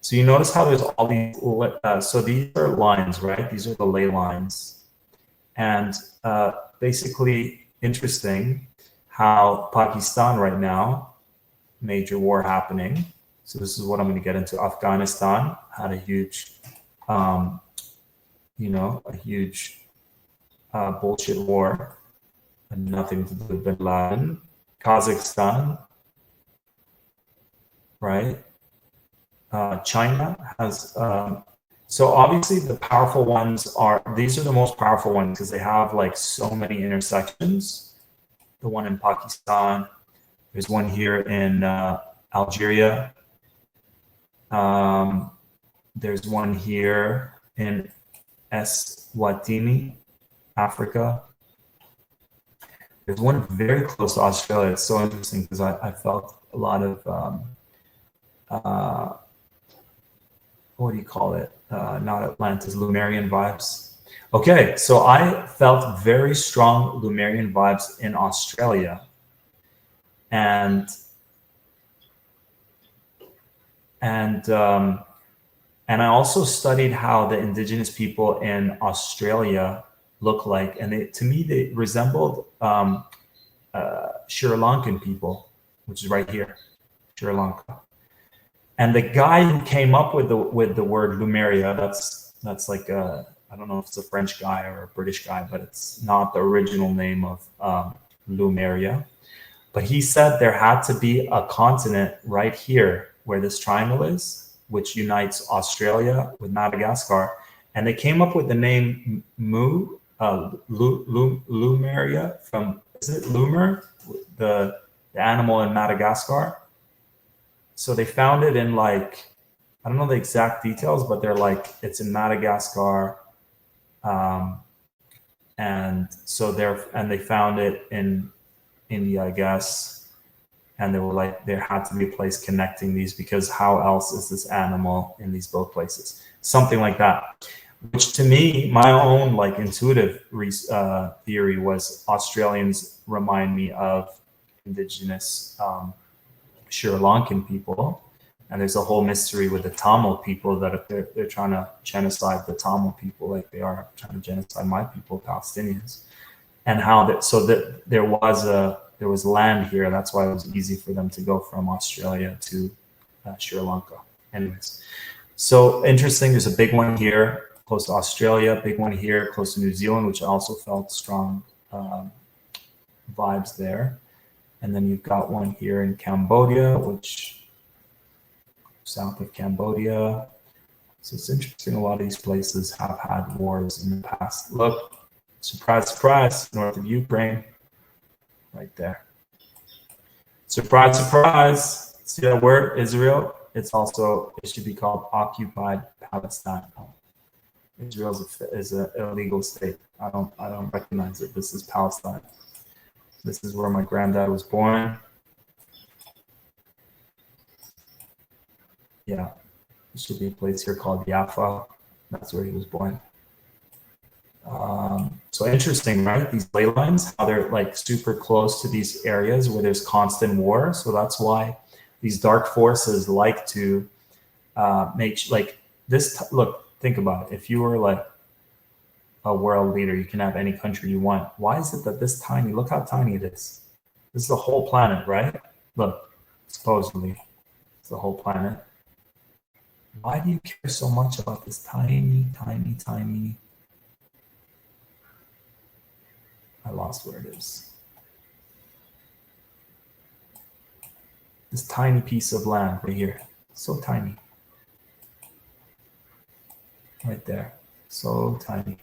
So you notice how there's all these, so these are lines, right? These are the ley lines. And basically interesting how Pakistan right now, major war happening. So this is what I'm going to get into. Afghanistan had a huge, you know, a huge bullshit war, and nothing to do with Bin Laden. Kazakhstan, right? China has, so obviously the powerful ones are, these are the most powerful ones because they have like so many intersections. The one in Pakistan, there's one here in Algeria. There's one here in Eswatini, Africa. There's one very close to Australia. It's so interesting because I felt a lot of, what do you call it? Not Atlantis, Lemurian vibes. Okay, so I felt very strong Lemurian vibes in Australia. And I also studied how the indigenous people in Australia look like, and to me they resembled Sri Lankan people, which is right here, Sri Lanka. And the guy who came up with the word Lemuria, that's like I don't know if it's a French guy or a British guy, but it's not the original name of Lemuria. But he said there had to be a continent right here where this triangle is, which unites Australia with Madagascar. And they came up with the name Lemuria from, is it Lemur, the animal in Madagascar? So they found it in like, I don't know the exact details, but they're like, it's in Madagascar. And so they found it in India, I guess. And they were like, there had to be a place connecting these because how else is this animal in these both places? Something like that. Which to me, my own like intuitive theory was Australians remind me of indigenous Sri Lankan people. And there's a whole mystery with the Tamil people that they're trying to genocide the Tamil people, like they are trying to genocide my people, Palestinians. And how that, so that there was land here. That's why it was easy for them to go from Australia to Sri Lanka. Anyways, so interesting. There's a big one here close to Australia, big one here close to New Zealand, which I also felt strong vibes there. And then you've got one here in Cambodia, which south of Cambodia. So it's interesting. A lot of these places have had wars in the past. Look, surprise, surprise, north of Ukraine, right there. Surprise, surprise. See that word, Israel? It should be called occupied Palestine. Israel is an illegal state. I don't recognize it. This is Palestine. This is where my granddad was born. Yeah, there should be a place here called Jaffa. That's where he was born. So interesting, right? These ley lines, how they're like super close to these areas where there's constant war. So that's why these dark forces like to make like this. Look, think about it. If you were like a world leader, you can have any country you want. Why is it that this tiny? Look how tiny it is. This is the whole planet, right? Look, supposedly, it's the whole planet. Why do you care so much about this tiny, tiny, tiny? I lost where it is. This tiny piece of land right here. So tiny. Right there. So tiny.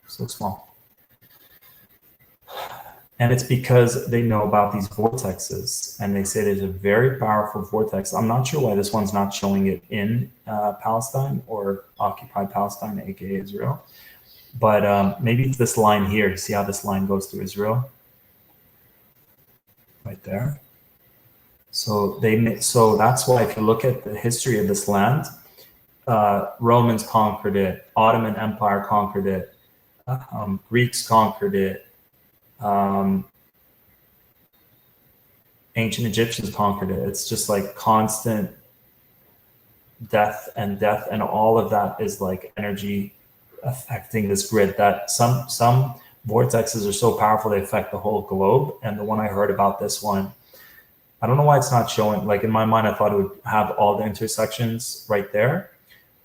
So small. And it's because they know about these vortexes. And they say there's a very powerful vortex. I'm not sure why this one's not showing it in Palestine or occupied Palestine, aka Israel. But maybe it's this line here. See how this line goes to Israel? Right there. So that's why if you look at the history of this land, Romans conquered it, Ottoman Empire conquered it, Greeks conquered it, ancient Egyptians conquered it. It's just like constant death, and all of that is like energy affecting this grid. That some vortexes are so powerful they affect the whole globe. And the one I heard about, this one, I don't know why it's not showing. Like in my mind, I thought it would have all the intersections right there.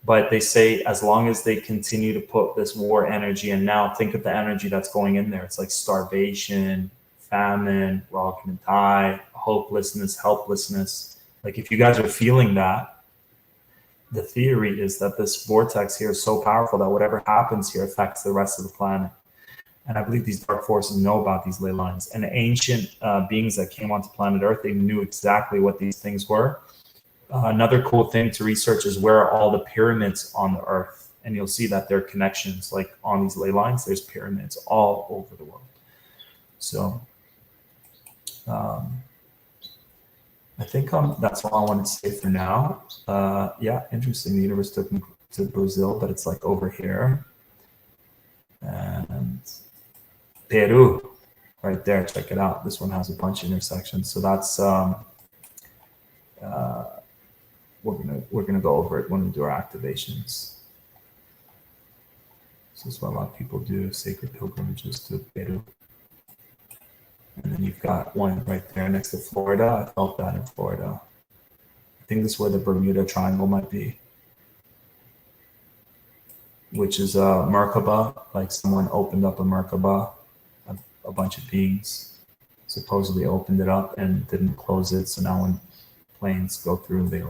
But they say as long as they continue to put this war energy, and now think of the energy that's going in there. It's like starvation, famine, we're all going to die, hopelessness, helplessness. Like if you guys are feeling that, the theory is that this vortex here is so powerful that whatever happens here affects the rest of the planet. And I believe these dark forces know about these ley lines. And the ancient beings that came onto planet Earth, they knew exactly what these things were. Another cool thing to research is where are all the pyramids on the Earth. And you'll see that there are connections, like on these ley lines, there's pyramids all over the world. So I think that's all I wanted to say for now. Yeah, interesting. The universe took me to Brazil, but it's like over here. And Peru, right there. Check it out. This one has a bunch of intersections. So that's we're gonna go over it when we do our activations. This is what a lot of people do: sacred pilgrimages to Peru. And then you've got one right there next to Florida. I felt that in Florida. I think this is where the Bermuda Triangle might be, which is a Merkaba. Like someone opened up a Merkaba, a bunch of beings supposedly opened it up and didn't close it. So now when planes go through, they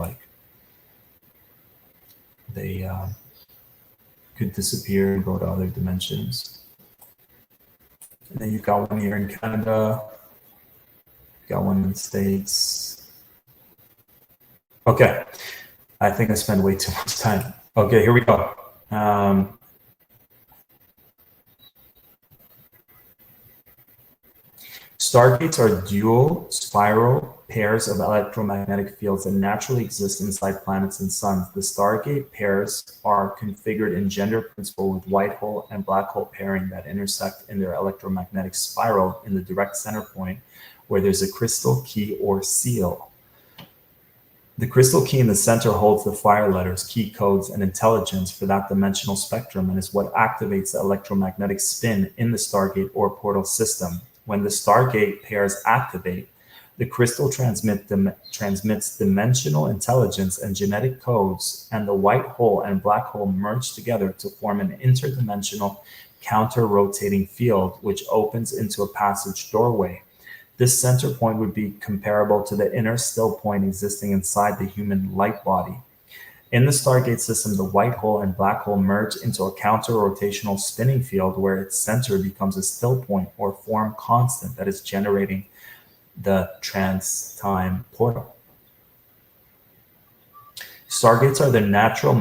could disappear and go to other dimensions. And then you've got one here in Canada. You've got one in the States. Okay, I think I spent way too much time. Okay, here we go. Stargates are dual spiral pairs of electromagnetic fields that naturally exist inside planets and suns. The stargate pairs are configured in gender principle with white hole and black hole pairing that intersect in their electromagnetic spiral in the direct center point where there's a crystal key or seal. The crystal key in the center holds the fire letters, key codes, and intelligence for that dimensional spectrum and is what activates the electromagnetic spin in the stargate or portal system. When the stargate pairs activate, the crystal transmits dimensional intelligence and genetic codes, and the white hole and black hole merge together to form an interdimensional counter-rotating field, which opens into a passage doorway. This center point would be comparable to the inner still point existing inside the human light body. In the Stargate system, the white hole and black hole merge into a counter-rotational spinning field where its center becomes a still point or form constant that is generating the trans-time portal. Stargates are the natural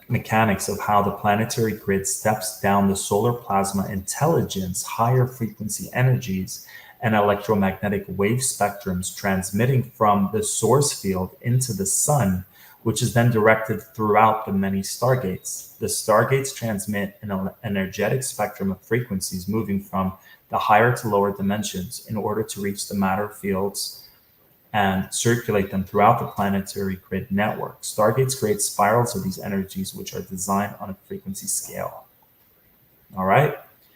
mechanics of how the planetary grid steps down the solar plasma intelligence, higher frequency energies, and electromagnetic wave spectrums transmitting from the source field into the sun, which is then directed throughout the many stargates. The stargates transmit an energetic spectrum of frequencies moving from the higher to lower dimensions in order to reach the matter fields and circulate them throughout the planetary grid network. Stargates create spirals of these energies, which are designed on a frequency scale. All right.